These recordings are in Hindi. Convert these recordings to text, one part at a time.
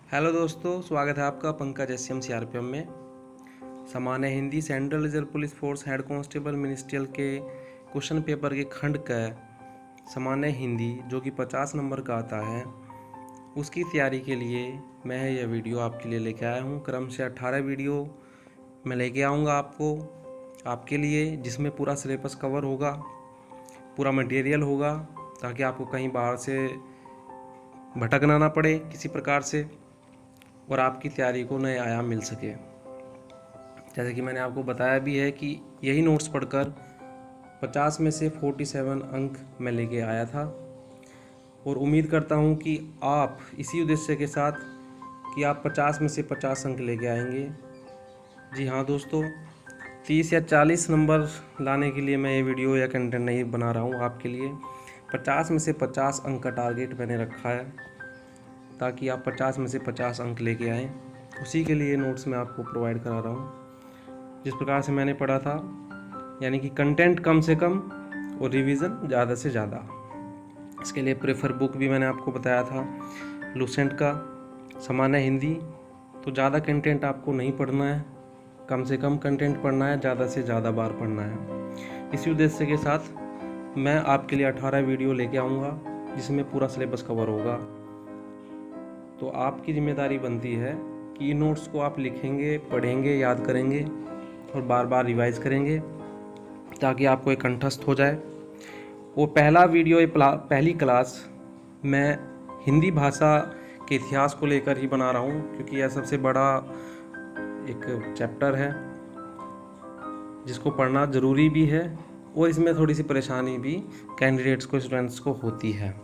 हेलो दोस्तों, स्वागत है आपका पंकज एसएम सीआरपीएफ में। सामान्य Hindi central reserve police force head constable ministerial के क्वेश्चन पेपर के खंड का सामान्य हिंदी जो कि 50 नंबर का आता है, उसकी तैयारी के लिए मैं यह वीडियो आपके लिए लेके आया हूँ। क्रम से 18 वीडियो मैं लेके आऊँगा आपके लिए, जिसमें पूरा सिलेबस कवर होगा, पूरा मटेरियल होगा, ताकि आपको कहीं बाहर से भटकना ना पड़े किसी प्रकार से और आपकी तैयारी को नए आयाम मिल सके। जैसे कि मैंने आपको बताया भी है कि यही नोट्स पढ़कर 50 में से 47 अंक मैं लेके आया था और उम्मीद करता हूं कि आप इसी उद्देश्य के साथ कि आप 50 में से 50 अंक लेके आएंगे। जी हाँ दोस्तों, 30 या 40 नंबर लाने के लिए मैं ये वीडियो या कंटेंट नहीं बना रहा हूँ आपके लिए। 50 में से 50 अंक का टारगेट मैंने रखा है, ताकि आप 50 में से 50 अंक लेके आएँ। उसी के लिए नोट्स मैं आपको प्रोवाइड करा रहा हूँ, जिस प्रकार से मैंने पढ़ा था, यानी कि कंटेंट कम से कम और रिवीजन ज़्यादा से ज़्यादा। इसके लिए प्रेफर बुक भी मैंने आपको बताया था, लूसेंट का सामान्य हिंदी। तो ज़्यादा कंटेंट आपको नहीं पढ़ना है, कम से कम कंटेंट पढ़ना है, ज़्यादा से ज़्यादा बार पढ़ना है। इसी उद्देश्य के साथ मैं आपके लिए 18 वीडियो लेके आऊँगा, जिसमें पूरा सिलेबस कवर होगा। तो आपकी जिम्मेदारी बनती है कि इन नोट्स को आप लिखेंगे, पढ़ेंगे, याद करेंगे और बार बार रिवाइज करेंगे, ताकि आपको एक कंठस्थ हो जाए। वो पहला वीडियो, ये पहली क्लास मैं हिंदी भाषा के इतिहास को लेकर ही बना रहा हूँ, क्योंकि यह सबसे बड़ा एक चैप्टर है जिसको पढ़ना ज़रूरी भी है और इसमें थोड़ी सी परेशानी भी कैंडिडेट्स को, स्टूडेंट्स को होती है।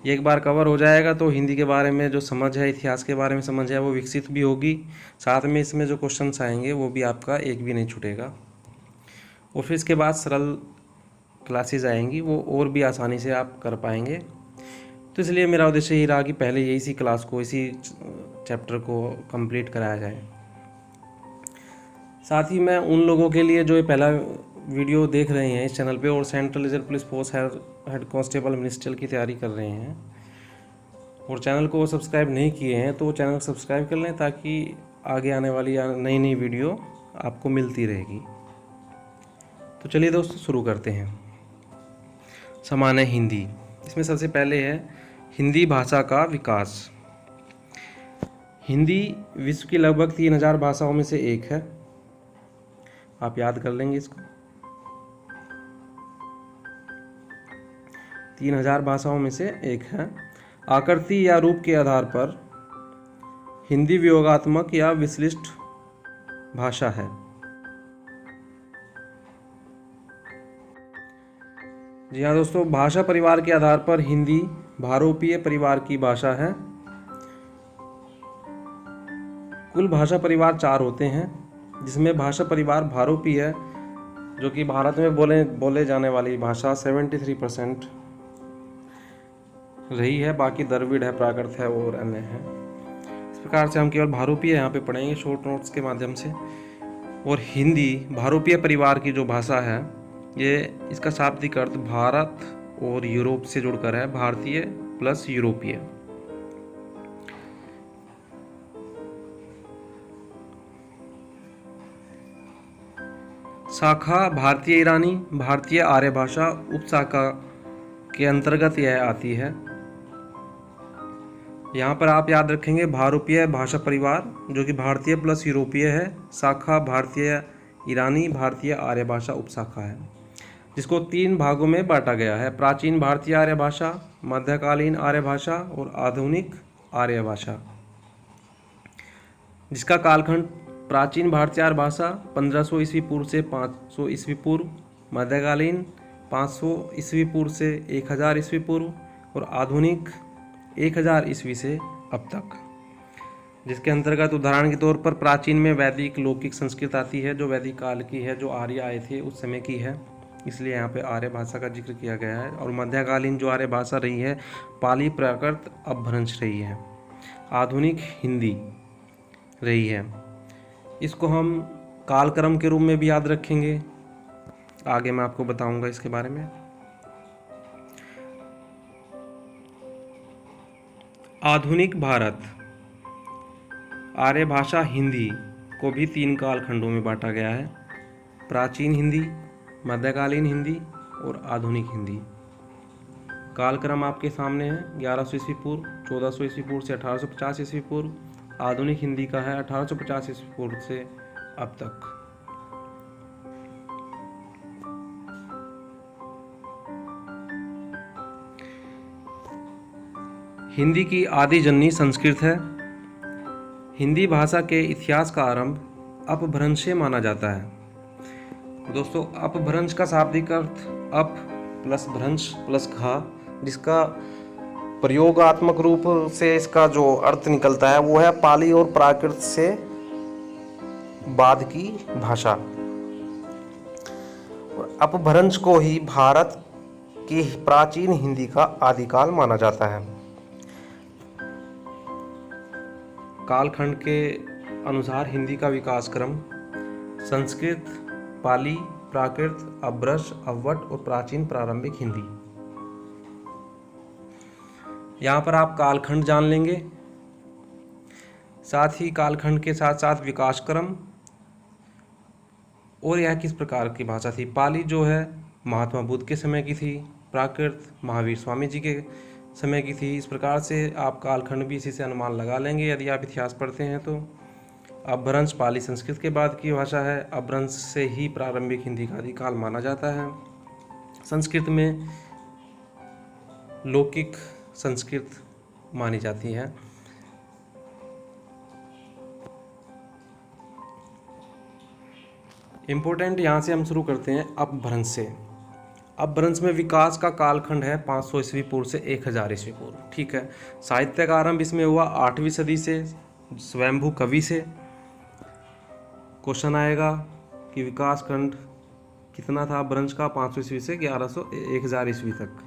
ये एक बार कवर हो जाएगा तो हिंदी के बारे में जो समझ है, इतिहास के बारे में समझ है, वो विकसित भी होगी। साथ में इसमें जो क्वेश्चंस आएंगे वो भी आपका एक भी नहीं छूटेगा। और फिर इसके बाद सरल क्लासेस आएंगी, वो और भी आसानी से आप कर पाएंगे। तो इसलिए मेरा उद्देश्य यही रहा कि पहले यही सी क्लास को, इसी चैप्टर को कंप्लीट कराया जाए। साथ ही मैं उन लोगों के लिए जो ये पहला वीडियो देख रहे हैं इस चैनल पे और central reserve police force head constable ministerial की तैयारी कर रहे हैं और चैनल को सब्सक्राइब नहीं किए हैं, तो चैनल को सब्सक्राइब कर लें, ताकि आगे आने वाली नई नई वीडियो आपको मिलती रहेगी। तो चलिए दोस्तों, शुरू करते हैं। सामान्य हिंदी, इसमें सबसे पहले है हिंदी भाषा का विकास। हिंदी विश्व की लगभग 3000 भाषाओं में से एक है। आप याद कर लेंगे इसको। 3000 भाषाओं में से एक है। आकृति या रूप के आधार पर हिंदी वियोगात्मक या विशिष्ट भाषा है। जी हाँ दोस्तों, भाषा परिवार के आधार पर हिंदी भारोपीय परिवार की भाषा है। कुल भाषा परिवार 4 होते हैं, जिसमें भाषा परिवार भारोपीय, जो कि भारत में बोले जाने वाली भाषा 73% रही है, बाकी द्रविड़ है, प्राकृत है और अन्य है। इस प्रकार से हम केवल भारोपीय यहाँ पे पढ़ेंगे शॉर्ट नोट्स के माध्यम से। और हिंदी भारोपीय परिवार की जो भाषा है, ये इसका शाब्दिक अर्थ भारत और यूरोप से जुड़कर है, भारतीय प्लस यूरोपीय। शाखा भारतीय ईरानी, भारतीय आर्य भाषा उपशाखा के अंतर्गत यह आती है। यहाँ पर आप याद रखेंगे भारोपीय भाषा परिवार, जो कि भारतीय प्लस यूरोपीय है। शाखा भारतीय ईरानी, भारतीय आर्य भाषा उपशाखा है, जिसको 3 भागों में बांटा गया है: प्राचीन भारतीय आर्य भाषा, मध्यकालीन आर्य भाषा और आधुनिक आर्य भाषा। जिसका कालखंड प्राचीन भारतीय आर्य भाषा 1500 ईस्वी पूर्व से 500 ईस्वी पूर्व, मध्यकालीन 500 ईस्वी पूर्व से 1000 ईस्वी पूर्व और आधुनिक 1000 ईस्वी से अब तक। जिसके अंतर्गत उदाहरण के तौर पर प्राचीन में वैदिक लौकिक संस्कृत आती है, जो वैदिक काल की है, जो आर्य आए थे उस समय की है, इसलिए यहाँ पे आर्य भाषा का जिक्र किया गया है। और मध्यकालीन जो आर्य भाषा रही है, पाली प्राकृत अपभ्रंश रही है। आधुनिक हिंदी रही है। इसको हम कालक्रम के रूप में भी याद रखेंगे, आगे मैं आपको बताऊंगा इसके बारे में। आधुनिक भारत। आर्य भाषा हिंदी को भी 3 कालखंडों में बांटा गया है: प्राचीन हिंदी, मध्यकालीन हिंदी और आधुनिक हिंदी। कालक्रम आपके सामने है: 1100 ईस्वी पूर्व, 1400 ईस्वी पूर्व से 1850 ईस्वी पूर्व। आधुनिक हिंदी का है 1850 ईस्वी पूर्व से अब तक। हिंदी की आदि जननी संस्कृत है। हिंदी भाषा के इतिहास का आरंभ अपभ्रंश से माना जाता है। दोस्तों, अपभ्रंश का शाब्दिक अर्थ अप प्लस भ्रंश प्लस घा, जिसका प्रयोगात्मक रूप से इसका जो अर्थ निकलता है वो है पाली और प्राकृत से बाद की भाषा। और अपभ्रंश को ही भारत की प्राचीन हिंदी का आदिकाल माना जाता है। कालखंड के अनुसार हिंदी का विकास क्रम संस्कृत, पाली, प्राकृत, अपभ्रंश, अववट और प्राचीन प्रारंभिक हिंदी। यहाँ पर आप कालखंड जान लेंगे, साथ ही कालखंड के साथ साथ विकास क्रम और यह किस प्रकार की भाषा थी। पाली जो है महात्मा बुद्ध के समय की थी, प्राकृत महावीर स्वामी जी के समय की थी। इस प्रकार से आप कालखंड भी इसी से अनुमान लगा लेंगे यदि आप इतिहास पढ़ते हैं तो। अपभ्रंश पाली संस्कृत के बाद की भाषा है। अपभ्रंश से ही प्रारंभिक हिंदी का आदिकाल माना जाता है। संस्कृत में लौकिक संस्कृत मानी जाती है। इम्पोर्टेंट यहाँ से हम शुरू करते हैं अपभ्रंश से। अपभ्रंश में विकास का कालखंड है 500 ईस्वी पूर्व से 1000 ईस्वी पूर्व। ठीक है। साहित्य का आरंभ इसमें हुआ 8वीं सदी से, स्वयंभू कवि से। क्वेश्चन आएगा कि विकास खंड कितना था अपभ्रंश का? 500 ईस्वी से 1000 ईस्वी तक।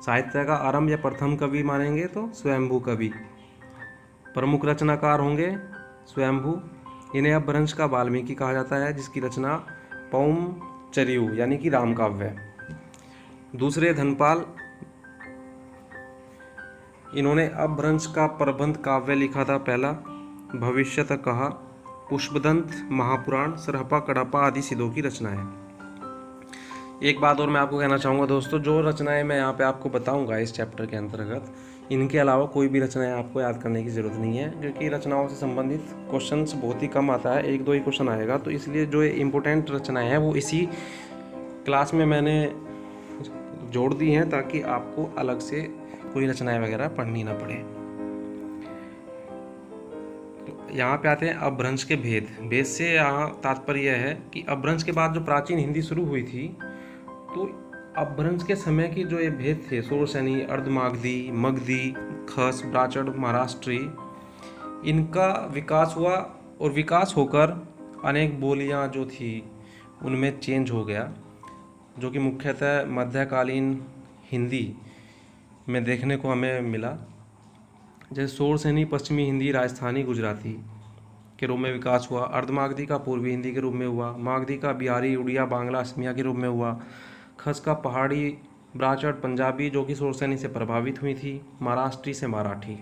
साहित्य का आरंभ या प्रथम कवि मानेंगे तो स्वयंभू कवि। प्रमुख रचनाकार होंगे स्वयंभू। इन्हें अपभ्रंश का वाल्मीकि कहा जाता है, जिसकी रचना पौमचर्यु यानी कि रामकाव्य। दूसरे धनपाल, इन्होंने अपभ्रंश का प्रबंध काव्य लिखा था। पहला भविष्यत कहा, पुष्पदंत, महापुराण, सरहपा, कड़ापा आदि सिद्धों की रचनाएं। एक बात और मैं आपको कहना चाहूँगा दोस्तों, जो रचनाएं मैं यहाँ पे आपको बताऊँगा इस चैप्टर के अंतर्गत, इनके अलावा कोई भी रचनाएं आपको याद करने की ज़रूरत नहीं है, क्योंकि रचनाओं से संबंधित क्वेश्चंस बहुत ही कम आता है, 1-2 ही क्वेश्चन आएगा। तो इसलिए जो इम्पोर्टेंट रचनाएं हैं वो इसी क्लास में मैंने जोड़ दी हैं, ताकि आपको अलग से कोई रचनाएं वगैरह पढ़नी ना पड़े। तो यहाँ पे आते हैं अपभ्रंश के भेद। भेद से यहाँ तात्पर्य यह है कि अपभ्रंश के बाद जो प्राचीन हिंदी शुरू हुई थी, तो अपभ्रंश के समय की जो ये भेद थे, शोरसेनी, अर्धमागधी, मगधी, खस, ब्राह्मण, महाराष्ट्री, इनका विकास हुआ और विकास होकर अनेक बोलियां जो थी उनमें चेंज हो गया, जो कि मुख्यतः मध्यकालीन हिंदी में देखने को हमें मिला। जैसे शोरसेनी पश्चिमी हिंदी, राजस्थानी, गुजराती के रूप में विकास हुआ। अर्धमागधी का पूर्वी हिंदी के रूप में हुआ। मागधी का बिहारी, उड़िया, बांग्ला, असमिया के रूप में हुआ। खस का पहाड़ी, ब्राह्मण, पंजाबी, जो कि शोरसेनी से प्रभावित हुई थी। महाराष्ट्री से मराठी।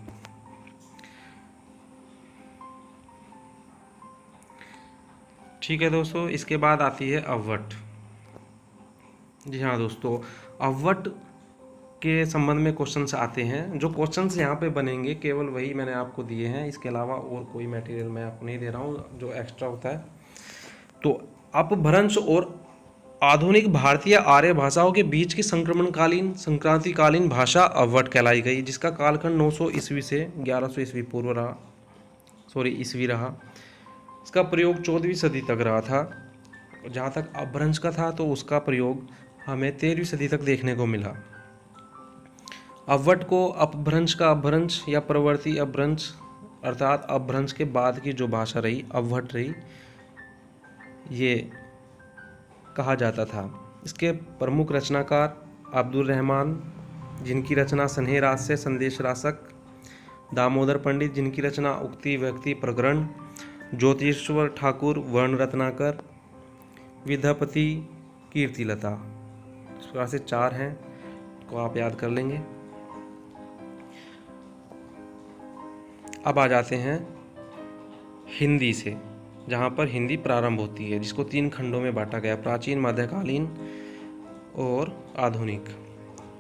ठीक है दोस्तों, इसके बाद आती है अववट। जी हाँ दोस्तों, अववट के संबंध में क्वेश्चंस आते हैं। जो क्वेश्चंस यहाँ पे बनेंगे केवल वही मैंने आपको दिए हैं, इसके अलावा और कोई मटेरियल मैं आपको नहीं दे रहा हूँ जो एक्स्ट्रा होता है। तो अपभ्रंश और आधुनिक भारतीय आर्य भाषाओं के बीच की संक्रांतिकालीन भाषा अववट कहलाई गई, जिसका कालखंड 900 ईस्वी से 1100 ईस्वी पूर्व रहा, ईस्वी रहा। इसका प्रयोग 14वीं सदी तक रहा था। जहाँ तक अपभ्रंश का था तो उसका प्रयोग हमें 13वीं सदी तक देखने को मिला। अववट को अपभ्रंश का अपभ्रंश या प्रवर्ती अपभ्रंश अर्थात अपभ्रंश के बाद की जो भाषा रही अववट रही, ये कहा जाता था। इसके प्रमुख रचनाकार अब्दुल रहमान, जिनकी रचना स्नेह रास से संदेश रासक, दामोदर पंडित, जिनकी रचना उक्ति व्यक्ति प्रकरण, ज्योतिश्वर ठाकुर, वर्ण रत्नाकर, विद्यापति, कीर्तिलता। इस प्रकार से 4 हैं, को आप याद कर लेंगे। अब आ जाते हैं हिंदी से, जहाँ पर हिंदी प्रारंभ होती है, जिसको 3 खंडों में बांटा गया, प्राचीन, मध्यकालीन और आधुनिक।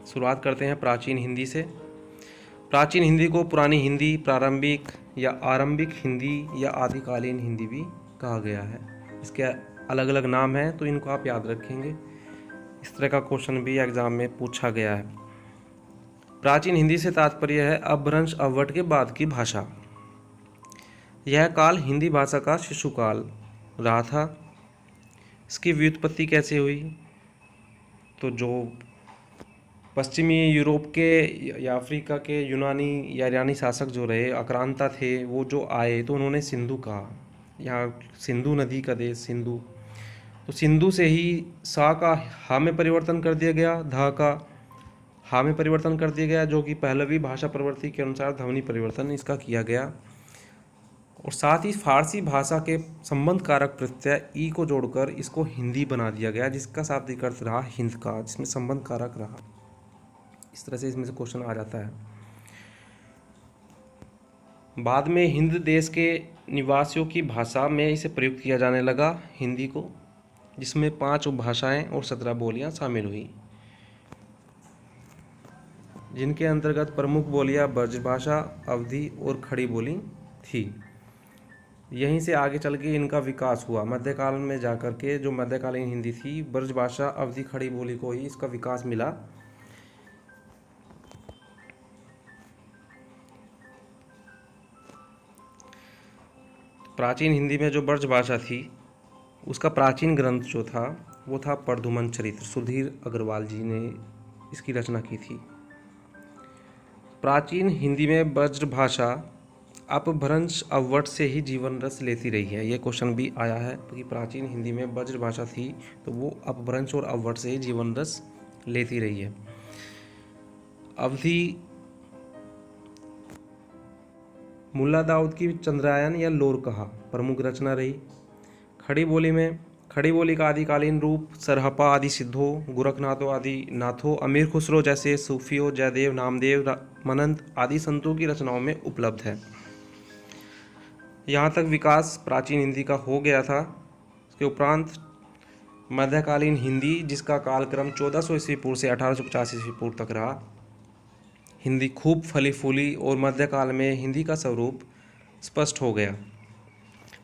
शुरुआत करते हैं प्राचीन हिंदी से। प्राचीन हिंदी को पुरानी हिंदी, प्रारंभिक या आरंभिक हिंदी या आदिकालीन हिंदी भी कहा गया है। इसके अलग अलग नाम हैं, तो इनको आप याद रखेंगे। इस तरह का क्वेश्चन भी एग्जाम में पूछा गया है। प्राचीन हिंदी से तात्पर्य है अपभ्रंश अवट के बाद की भाषा। यह काल हिंदी भाषा का शिशुकाल रहा था। इसकी व्युत्पत्ति कैसे हुई? तो जो पश्चिमी यूरोप के या अफ्रीका के यूनानी या ईरानी शासक जो रहे, आक्रांता थे, वो जो आए तो उन्होंने सिंधु कहा। यहाँ सिंधु नदी का देश सिंधु, तो सिंधु से ही सा का हा में परिवर्तन कर दिया गया, धा का हा में परिवर्तन कर दिया गया, जो कि पहलवी भाषा प्रवृत्ति के अनुसार ध्वनि परिवर्तन इसका किया गया। और साथ ही फारसी भाषा के संबंध कारक प्रत्यय ई को जोड़कर इसको हिंदी बना दिया गया, जिसका शाब्दिक अर्थ रहा हिंद का, जिसमें संबंध कारक रहा। इस तरह से इसमें से क्वेश्चन आ जाता है। बाद में हिंद देश के निवासियों की भाषा में इसे प्रयुक्त किया जाने लगा हिंदी को, जिसमें 5 उपभाषाएं और 17 बोलियां शामिल हुई, जिनके अंतर्गत प्रमुख बोलियां ब्रजभाषा, अवधी और खड़ी बोली थी। यहीं से आगे चल के इनका विकास हुआ। मध्यकाल में जाकर के जो मध्यकालीन हिंदी थी, ब्रजभाषा, अवधी, खड़ी बोली को ही इसका विकास मिला। प्राचीन हिंदी में जो ब्रजभाषा थी, उसका प्राचीन ग्रंथ जो था वो था प्रद्युमन चरित्र। सुधीर अग्रवाल जी ने इसकी रचना की थी। प्राचीन हिंदी में ब्रजभाषा अपभ्रंश अवट से ही जीवन रस लेती रही है। ये क्वेश्चन भी आया है कि प्राचीन हिंदी में ब्रजभाषा थी तो वो अपभ्रंश और अवट से ही जीवन रस लेती रही है। अवधी मुल्ला दाऊद की चंद्रायन या लोरकहा प्रमुख रचना रही। खड़ी बोली में खड़ी बोली का आदिकालीन रूप सरहपा आदि सिद्धों, गोरखनाथों आदि नाथों, अमीर खुसरो जैसे सूफियों, जयदेव, नामदेव, मनंत आदि संतों की रचनाओं में उपलब्ध है। यहाँ तक विकास प्राचीन हिंदी का हो गया था। इसके उपरांत मध्यकालीन हिंदी, जिसका कालक्रम 1400 ईस्वी पूर्व से 1850 ईस्वी पूर्व तक रहा, हिंदी खूब फली फूली और मध्यकाल में हिंदी का स्वरूप स्पष्ट हो गया।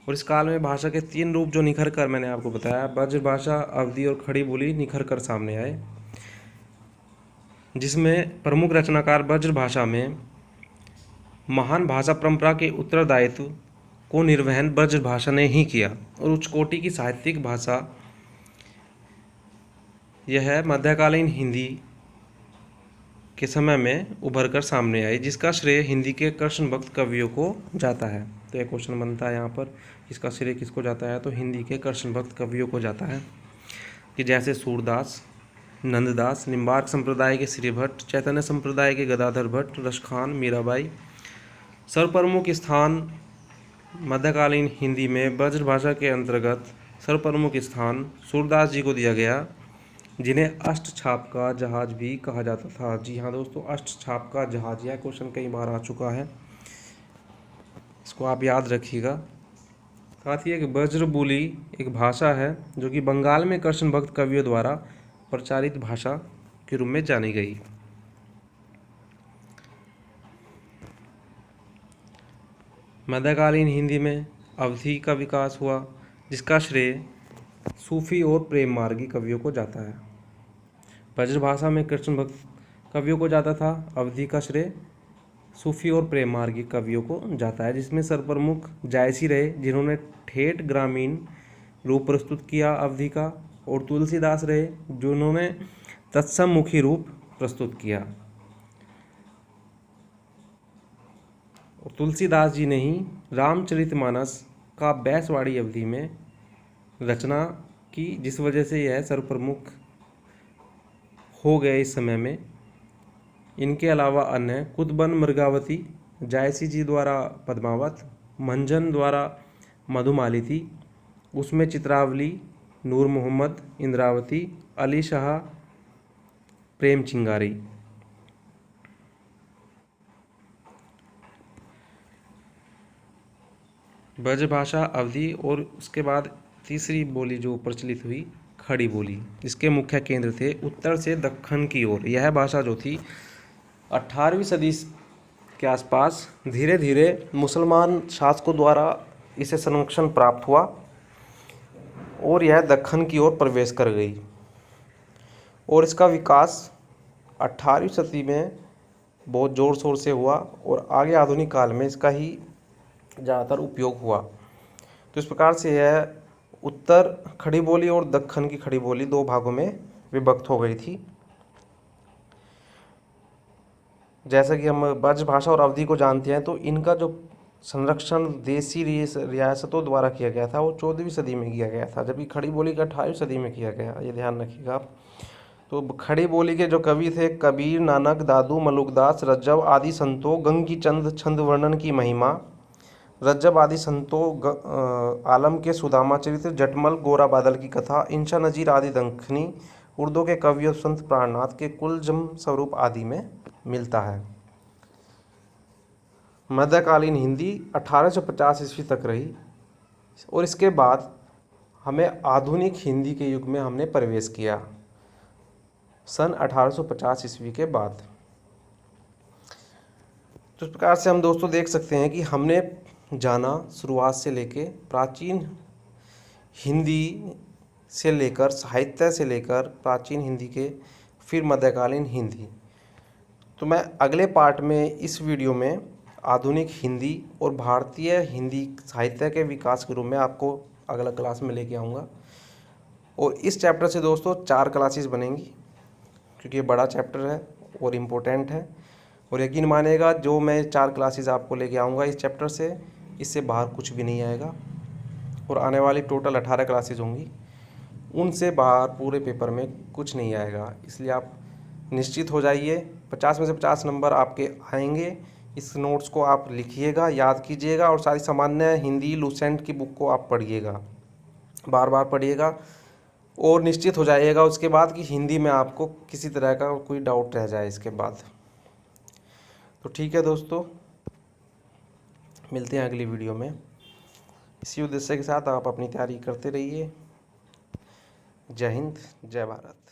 और इस काल में भाषा के 3 रूप जो निखर कर, मैंने आपको बताया, ब्रजभाषा, अवधी और खड़ी बोली निखर कर सामने आए, जिसमें प्रमुख रचनाकार ब्रजभाषा में महान भाषा परंपरा के उत्तरदायित्व को निर्वहन ब्रजभाषा ने ही किया। और उच्च कोटि की साहित्यिक भाषा यह मध्यकालीन हिंदी के समय में उभर कर सामने आई, जिसका श्रेय हिंदी के कृष्ण भक्त कवियों को जाता है। तो यह क्वेश्चन बनता है यहाँ पर, इसका श्रेय किसको जाता है? तो हिंदी के कृष्ण भक्त कवियों को जाता है, कि जैसे सूरदास, नंददास, निम्बार्क संप्रदाय के श्री भट्ट, चैतन्य संप्रदाय के गदाधर भट्ट, रसखान, मीराबाई। सर्वप्रमुख स्थान मध्यकालीन हिंदी में ब्रजभाषा के अंतर्गत सर्वप्रमुख स्थान सूरदास जी को दिया गया, जिन्हें अष्टछाप का जहाज भी कहा जाता था। जी हाँ दोस्तों, अष्टछाप का जहाज, यह क्वेश्चन कई बार आ चुका है, इसको आप याद रखिएगा। साथ ही एक ब्रज बोली एक भाषा है जो कि बंगाल में कृष्ण भक्त कवियों द्वारा प्रचारित भाषा के रूप में जानी गई। मध्यकालीन हिंदी में अवधी का विकास हुआ, जिसका श्रेय सूफी और प्रेम मार्गी कवियों को जाता है। ब्रजभाषा में कृष्ण भक्त कवियों को जाता था। अवधी का श्रेय सूफी और प्रेम मार्गी कवियों को जाता है, जिसमें सर्वप्रमुख जायसी रहे, जिन्होंने ठेठ ग्रामीण रूप प्रस्तुत किया अवधी का, और तुलसीदास रहे, जिन्होंने तत्समुखी रूप प्रस्तुत किया। और तुलसीदास जी ने ही रामचरितमानस का बैसवाड़ी अवधी में रचना की, जिस वजह से यह सर्वप्रमुख हो गए इस समय में। इनके अलावा अन्य कुतबन मृगावती, जायसी जी द्वारा पद्मावत, मंजन द्वारा मधुमाली थी, उसमें चित्रावली, नूर मोहम्मद, इंद्रावती, अली शाह, प्रेम चिंगारी। ब्रजभाषा अवधि और उसके बाद तीसरी बोली जो प्रचलित हुई खड़ी बोली, जिसके मुख्य केंद्र थे उत्तर से दक्कन की ओर। यह भाषा जो थी 18वीं सदी के आसपास धीरे धीरे मुसलमान शासकों द्वारा इसे संरक्षण प्राप्त हुआ और यह दक्कन की ओर प्रवेश कर गई और इसका विकास 18वीं सदी में बहुत ज़ोर शोर से हुआ और आगे आधुनिक काल में इसका ही ज़्यादातर उपयोग हुआ। तो इस प्रकार से यह उत्तर खड़ी बोली और दक्कन की खड़ी बोली दो भागों में विभक्त हो गई थी। जैसा कि हम ब्रजभाषा और अवधी को जानते हैं, तो इनका जो संरक्षण देसी रियासतों द्वारा किया गया था वो 14वीं सदी में किया गया था, जबकि खड़ी बोली का 18वीं सदी में किया गया, ये ध्यान रखिएगा आप। तो खड़ी बोली के जो कवि थे कबीर, नानक, दादू, मलुकदास, रज्जब आदि संतों, गंगी चंद छंद वर्णन की महिमा, रज्जब आदि संतों, आलम के सुदामा चरित्र, जटमल, गोरा बादल की कथा, इंशा नजीर आदि दक्खनी, उर्दू के कवियों संत प्राणनाथ के कुलजम स्वरूप आदि में मिलता है। मध्यकालीन हिंदी 1850 ईस्वी तक रही और इसके बाद हमें आधुनिक हिंदी के युग में हमने प्रवेश किया सन 1850 ईस्वी के बाद। तो इस प्रकार से हम दोस्तों देख सकते हैं कि हमने जाना शुरुआत से लेके प्राचीन हिंदी से लेकर साहित्य से लेकर प्राचीन हिंदी के फिर मध्यकालीन हिंदी। तो मैं अगले पार्ट में इस वीडियो में आधुनिक हिंदी और भारतीय हिंदी साहित्य के विकास के रूप में आपको अगला क्लास में लेके आऊँगा। और इस चैप्टर से दोस्तों 4 क्लासेस बनेंगी, क्योंकि ये बड़ा चैप्टर है और इम्पोर्टेंट है। और यकीन मानिएगा जो मैं 4 क्लासेस आपको लेके आऊँगा इस चैप्टर से, इससे बाहर कुछ भी नहीं आएगा। और आने वाली टोटल 18 क्लासेस होंगी, उनसे बाहर पूरे पेपर में कुछ नहीं आएगा। इसलिए आप निश्चित हो जाइए, 50 में से 50 नंबर आपके आएंगे। इस नोट्स को आप लिखिएगा, याद कीजिएगा और सारी सामान्य हिंदी लूसेंट की बुक को आप पढ़िएगा, बार बार पढ़िएगा और निश्चित हो जाइएगा उसके बाद कि हिंदी में आपको किसी तरह का कोई डाउट रह जाए इसके बाद। तो ठीक है दोस्तों, मिलते हैं अगली वीडियो में। इसी उद्देश्य के साथ आप अपनी तैयारी करते रहिए। जय हिंद, जय भारत।